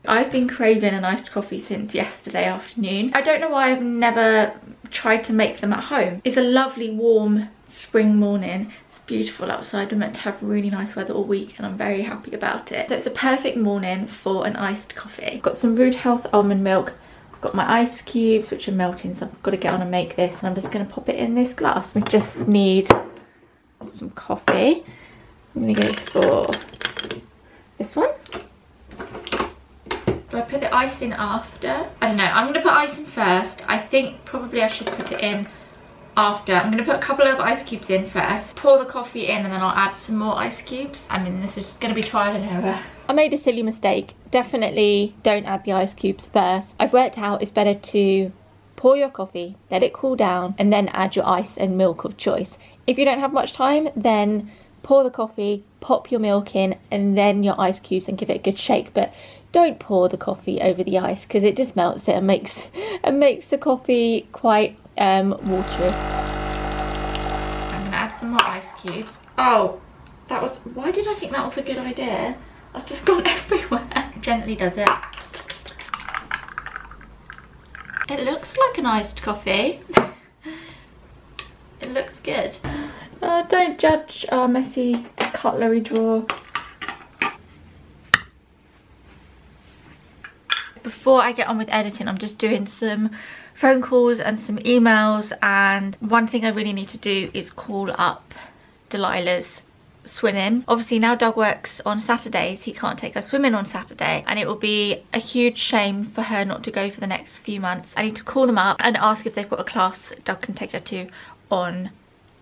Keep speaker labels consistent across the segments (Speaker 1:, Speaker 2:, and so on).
Speaker 1: I've been craving an iced coffee since yesterday afternoon. I don't know why I've never tried to make them at home. It's a lovely warm spring morning. It's beautiful outside. We're meant to have really nice weather all week and I'm very happy about it. So it's a perfect morning for an iced coffee. I've got some Root Health almond milk. I've got my ice cubes which are melting, so I've got to get on and make this, and I'm just going to pop it in this glass. We just need some coffee. I'm going to go for this one. Do I put the ice in after? I don't know. I'm going to put ice in first. I think probably I should put it in after. I'm going to put a couple of ice cubes in first, pour the coffee in, and then I'll add some more ice cubes. I mean, this is going to be trial and error. I made a silly mistake. Definitely don't add the ice cubes first. I've worked out it's better to pour your coffee, let it cool down, and then add your ice and milk of choice. If you don't have much time, then pour the coffee, pop your milk in, and then your ice cubes and give it a good shake. But don't pour the coffee over the ice because it just melts it and makes the coffee quite watery. I'm gonna add some more ice cubes. Oh, why did I think that was a good idea? That's just gone everywhere. Gently does it. It looks like an iced coffee. It looks good. Don't judge our messy cutlery drawer. Before I get on with editing, I'm just doing some phone calls and some emails, and one thing I really need to do is call up Delilah's swimming. Obviously now Doug works on Saturdays, he can't take her swimming on Saturday, and it will be a huge shame for her not to go for the next few months. I need to call them up and ask if they've got a class Doug can take her to on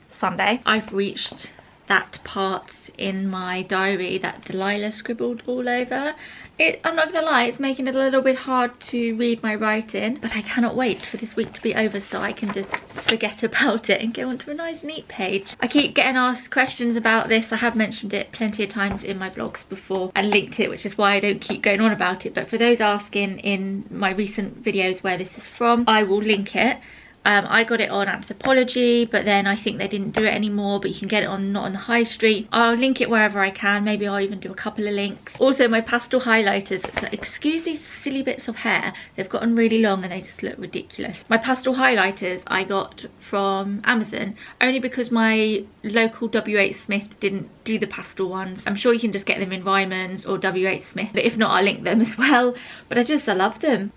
Speaker 1: Sunday. I've reached that part in my diary that Delilah scribbled all over. I'm not gonna lie, it's making it a little bit hard to read my writing, but I cannot wait for this week to be over so I can just forget about it and go onto a nice neat page. I keep getting asked questions about this. I have mentioned it plenty of times in my vlogs before and linked it, which is why I don't keep going on about it, but for those asking in my recent videos where this is from, I will link it. I got it on Anthropology, but then I think they didn't do it anymore, but you can get it on not on the high street. I'll link it wherever I can. Maybe I'll even do a couple of links. Also my pastel highlighters, so excuse these silly bits of hair, they've gotten really long and they just look ridiculous. My pastel highlighters I got from Amazon only because my local WH Smith didn't do the pastel ones. I'm sure you can just get them in Ryman's or WH Smith, but if not I'll link them as well. But I love them.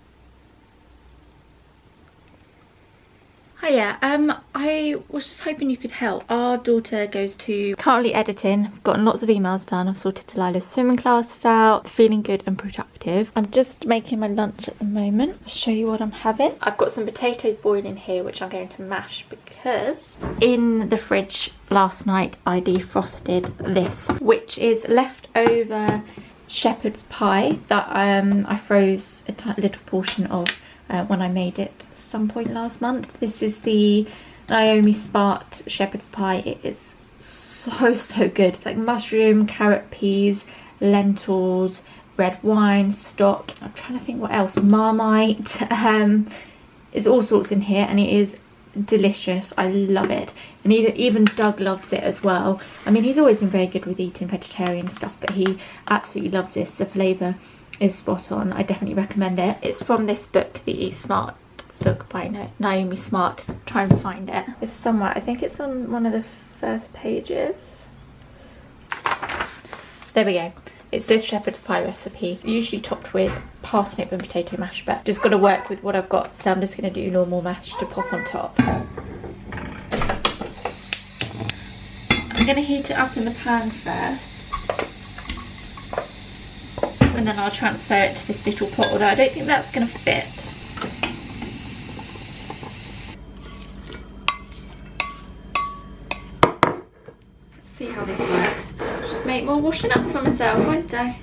Speaker 1: Hiya, I was just hoping you could help. Our daughter goes to currently editing. I've gotten lots of emails done. I've sorted Delilah's swimming classes out, feeling good and productive. I'm just making my lunch at the moment. I'll show you what I'm having. I've got some potatoes boiling here which I'm going to mash because in the fridge last night I defrosted this, which is leftover shepherd's pie that I froze a little portion of when I made it some point last month. This is the Naomi Smart shepherd's pie. It is so good. It's like mushroom, carrot, peas, lentils, red wine, stock. I'm trying to think what else. Marmite. There's all sorts in here and it is delicious. I love it. And even Doug loves it as well. I mean, he's always been very good with eating vegetarian stuff, but he absolutely loves this. The flavour is spot on. I definitely recommend it. It's from this book, the Smart book by Naomi Smart. Try and find it. It's somewhere. I think it's on one of the first pages. There we go. It's this shepherd's pie recipe, usually topped with parsnip and potato mash, but just got to work with what I've got, so I'm just going to do normal mash to pop on top. I'm going to heat it up in the pan first, and then I'll transfer it to this little pot, although I don't think that's going to fit. See how this works. Just make more washing up for myself, won't I?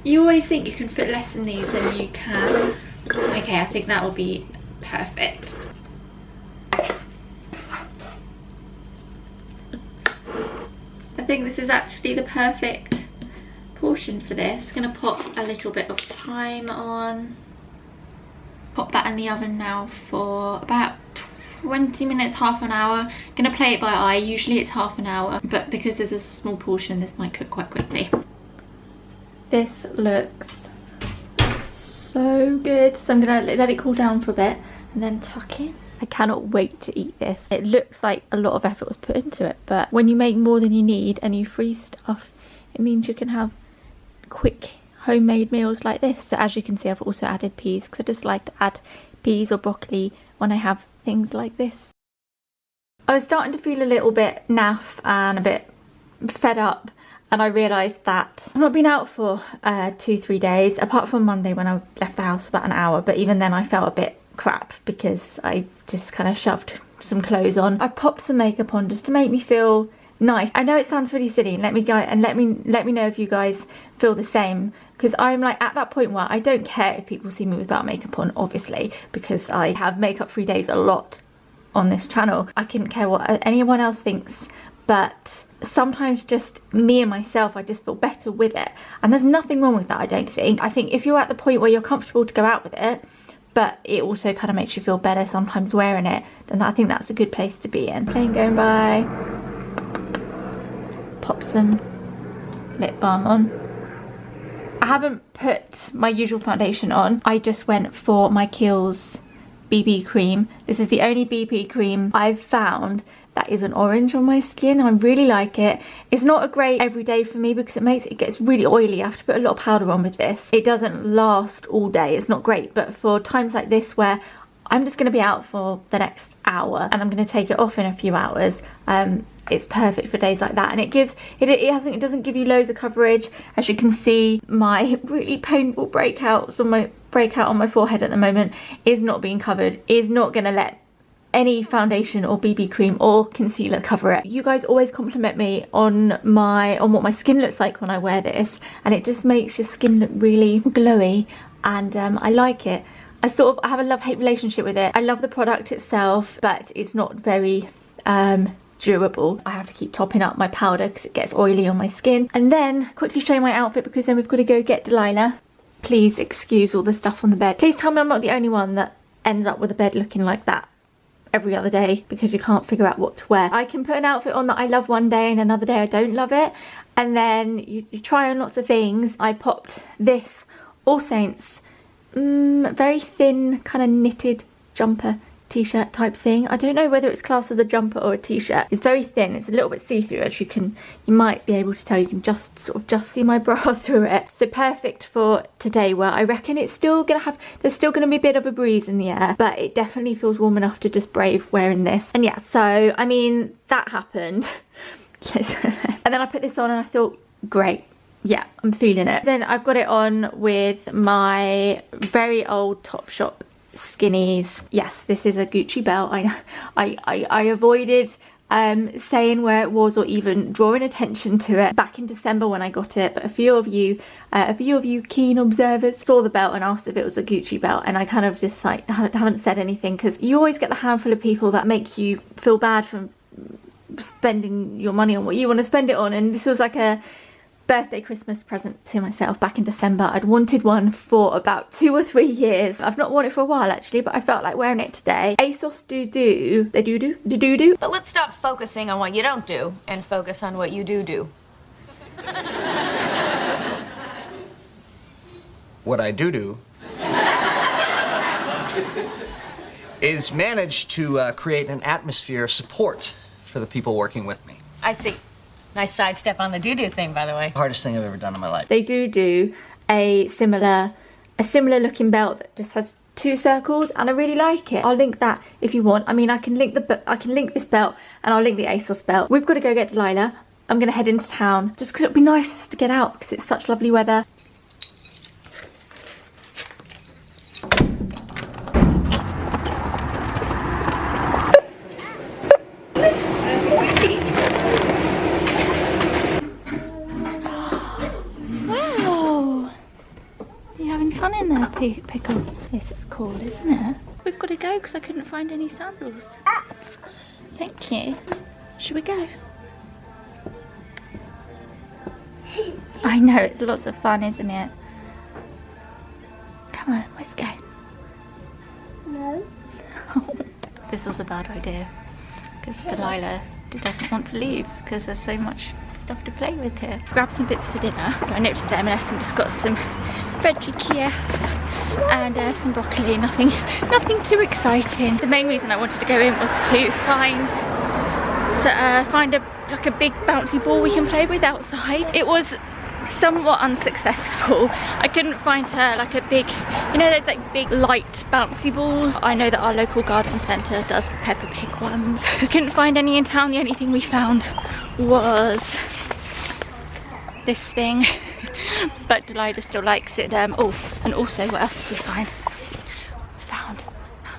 Speaker 1: You always think you can fit less in these than you can. Okay, I think that will be perfect. I think this is actually the perfect portion for this. I'm going to pop a little bit of thyme on. Pop that in the oven now for about 20 minutes, half an hour. Gonna play it by eye. Usually it's half an hour, but because this is a small portion, this might cook quite quickly. This looks so good. So I'm gonna let it cool down for a bit and then tuck in. I cannot wait to eat this. It looks like a lot of effort was put into it, but when you make more than you need and you freeze stuff, it means you can have quick homemade meals like this. So as you can see, I've also added peas because I just like to add peas or broccoli when I have things like this. I was starting to feel a little bit naff and a bit fed up, and I realised that I've not been out for 2-3 days, apart from Monday when I left the house for about an hour, but even then I felt a bit crap because I just kind of shoved some clothes on. I popped some makeup on just to make me feel nice. I know it sounds really silly, and let me know if you guys feel the same, because I'm like at that point where I don't care if people see me without makeup on, obviously, because I have makeup free days a lot on this channel. I couldn't care what anyone else thinks, but sometimes just me and myself, I just feel better with it, and there's nothing wrong with that. I don't think. I think if you're at the point where you're comfortable to go out with it, but it also kind of makes you feel better sometimes wearing it, then I think that's a good place to be in. Plane going by. Pop some lip balm on. I haven't put my usual foundation on. I just went for my Kiehl's BB cream. This is the only BB cream I've found that is an orange on my skin. I really like it. It's not a great everyday for me because it gets really oily. I have to put a lot of powder on with this. It doesn't last all day. It's not great, but for times like this where I'm just going to be out for the next hour and I'm going to take it off in a few hours, it's perfect for days like that. And it doesn't give you loads of coverage. As you can see, my really painful breakout on my forehead at the moment is not being covered. Is not going to let any foundation or BB cream or concealer cover it. You guys always compliment me on what my skin looks like when I wear this, and it just makes your skin look really glowy, and I like it. I have a love-hate relationship with it. I love the product itself, but it's not very durable. I have to keep topping up my powder because it gets oily on my skin. And then quickly show you my outfit, because then we've got to go get Delilah. Please excuse all the stuff on the bed. Please tell me I'm not the only one that ends up with a bed looking like that every other day because you can't figure out what to wear. I can put an outfit on that I love one day and another day I don't love it, and then you try on lots of things. I popped this All Saints very thin kind of knitted jumper t-shirt type thing. I don't know whether it's classed as a jumper or a t-shirt. It's very thin. It's a little bit see-through, as you might be able to tell. You can just see my bra through it. So perfect for today, where I reckon there's still gonna be a bit of a breeze in the air, but it definitely feels warm enough to just brave wearing this. And yeah, so I mean, that happened. And then I put this on and I thought, great. Yeah, I'm feeling it. Then I've got it on with my very old Topshop skinnies. Yes, this is a Gucci belt. I avoided saying where it was or even drawing attention to it back in December when I got it, but a few of you keen observers saw the belt and asked if it was a Gucci belt, and I kind of just like haven't said anything, because you always get the handful of people that make you feel bad for spending your money on what you want to spend it on, and this was like a birthday Christmas present to myself back in December. I'd wanted one for about 2 or 3 years. I've not worn it for a while actually, but I felt like wearing it today. ASOS do.
Speaker 2: But let's stop focusing on what you don't do and focus on what you do.
Speaker 3: What I do is manage to create an atmosphere of support for the people working with me.
Speaker 2: I see. Nice sidestep on the do thing, by the way.
Speaker 3: Hardest thing I've ever done in my life.
Speaker 1: They do a similar looking belt that just has 2 circles, and I really like it. I'll link that if you want. I mean, I can link this belt, and I'll link the ASOS belt. We've got to go get Delilah. I'm gonna head into town just because it'd be nice to get out because it's such lovely weather. Fun in there, Pickle. This is cool, isn't it? We've got to go because I couldn't find any sandals. Thank you. Should we go? I know, it's lots of fun, isn't it? Come on, let's go. No. This was a bad idea because Delilah doesn't want to leave because there's so much stuff to play with here. Grabbed some bits for dinner. So I nipped to M&S and just got some veggie Kievs and some broccoli. Nothing too exciting. The main reason I wanted to go in was to find a big bouncy ball we can play with outside. It was somewhat unsuccessful. I couldn't find her like a big, you know, those like big light bouncy balls. I know that our local garden centre does Peppa Pig ones. Couldn't find any in town. The only thing we found was this thing, but Delilah still likes it. Oh, and also what else did we find? Found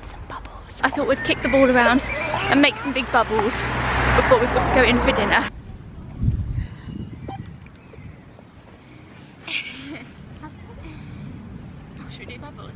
Speaker 1: some bubbles. I thought we'd kick the ball around and make some big bubbles before we've got to go in for dinner. Should we do bubbles?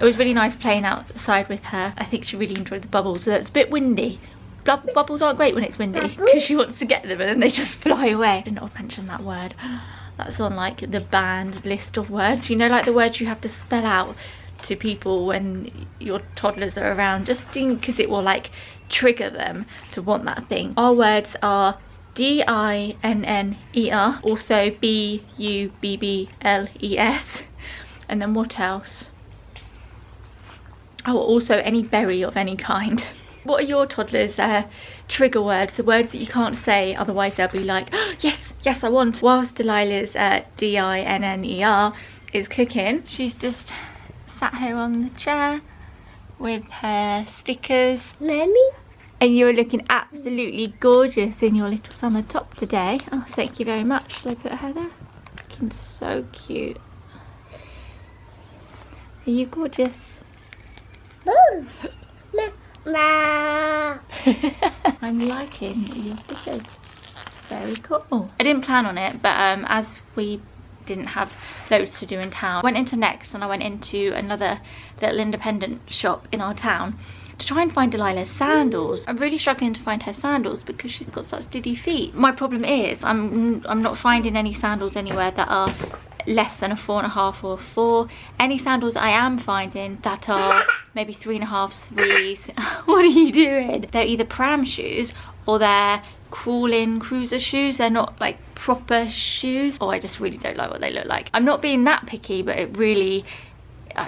Speaker 1: It was really nice playing outside with her. I think she really enjoyed the bubbles. It's a bit windy. Bubbles aren't great when it's windy because she wants to get them and then they just fly away. I didn't know mention that word. That's on like the banned list of words. You know, like the words you have to spell out to people when your toddlers are around, just because it will like trigger them to want that thing. Our words are D-I-N-N-E-R, also B-U-B-B-L-E-S, and then what else? Oh, also any berry of any kind. What are your toddlers' trigger words, the words that you can't say, otherwise they'll be like, oh, yes, yes, I want. Whilst Delilah's D-I-N-N-E-R is cooking, she's just sat here on the chair with her stickers.
Speaker 4: Mommy?
Speaker 1: And you're looking absolutely gorgeous in your little summer top today. Oh, thank you very much. Should I put her there? Looking so cute. Are you gorgeous? I'm liking your stickers. Very cool. I didn't plan on it, but as we didn't have loads to do in town, I went into Next and I went into another little independent shop in our town to try and find Delilah's sandals. I'm really struggling to find her sandals because she's got such diddy feet. My problem is I'm not finding any sandals anywhere that are less than a 4.5 or a 4. Any sandals I am finding that are maybe 3.5s, 3s. What are you doing? They're either pram shoes or they're crawling cruiser shoes. They're not like proper shoes. Oh, I just really don't like what they look like. I'm not being that picky, but I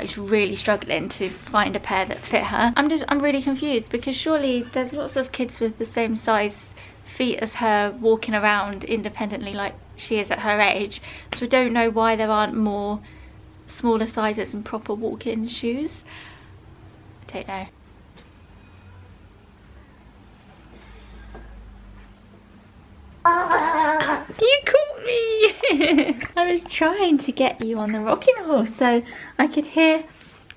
Speaker 1: was really struggling to find a pair that fit her. I'm really confused because surely there's lots of kids with the same size feet as her walking around independently like she is at her age, so I don't know why there aren't more smaller sizes and proper walk-in shoes. I don't know. You caught me! I was trying to get you on the rocking horse so I could hear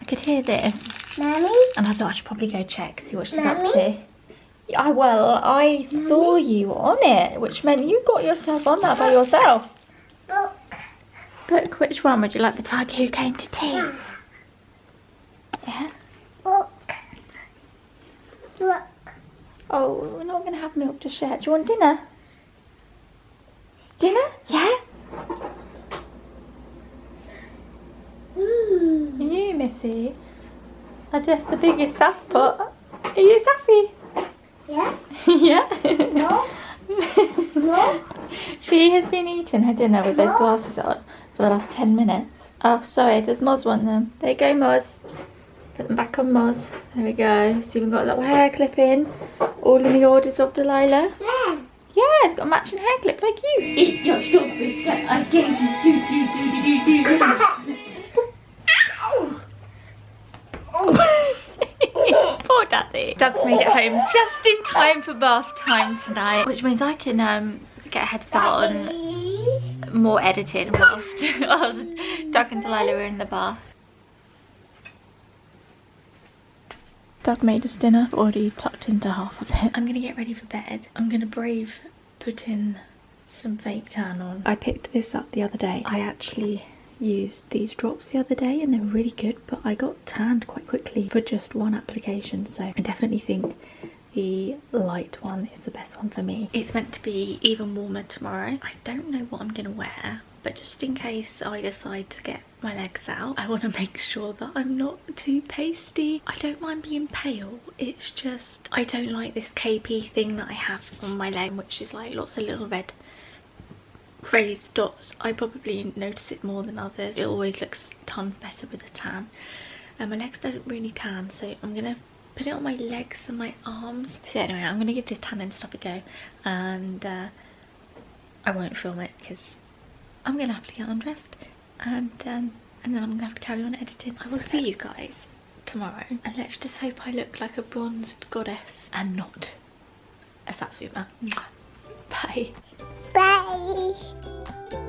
Speaker 1: this.
Speaker 4: Mommy?
Speaker 1: And I thought I should probably go check, see what she's up to. Yeah, well, I saw you on it, which meant you got yourself on that by yourself.
Speaker 4: Look.
Speaker 1: Look, which one? Would you like the tiger who came to tea? Yeah?
Speaker 4: Look. Look.
Speaker 1: Oh, we're not going to have milk to share. Do you want dinner? Dinner? Yeah? You, Missy, are just the biggest sass pot. Are you sassy?
Speaker 4: Yeah?
Speaker 1: Yeah?
Speaker 4: No? No?
Speaker 1: She has been eating her dinner with those glasses on for the last 10 minutes. Oh, sorry, does Moz want them? There you go, Moz. Put them back on Moz. There we go. So we've got a little hair clip in, all in the orders of Delilah.
Speaker 4: Yeah.
Speaker 1: Yeah, it's got a matching hair clip like you. Eat your strawberries that I gave you. Poor Daddy. Doug's made it home just in time for bath time tonight, which means I can get a head start on more editing whilst Doug and Delilah were in the bath. Doug made us dinner. I've already tucked into half of it. I'm gonna get ready for bed. I'm gonna brave putting some fake tan on. I picked this up the other day. I actually used these drops the other day and they were really good, but I got tanned quite quickly for just one application, so I definitely think the light one is the best one for me. It's meant to be even warmer tomorrow. I don't know what I'm gonna wear, but just in case I decide to get my legs out, I want to make sure that I'm not too pasty. I don't mind being pale, it's just I don't like this capey thing that I have on my leg, which is like lots of little red raised dots. I probably notice it more than others. It always looks tons better with a tan, and my legs don't really tan, so I'm gonna put it on my legs and my arms. So anyway, I'm gonna give this tanning stuff a go, and I won't film it because I'm gonna have to get undressed, and then I'm gonna have to carry on editing. I will see you guys tomorrow, and let's just hope I look like a bronzed goddess and not a Satsuma. Bye.
Speaker 4: Bye.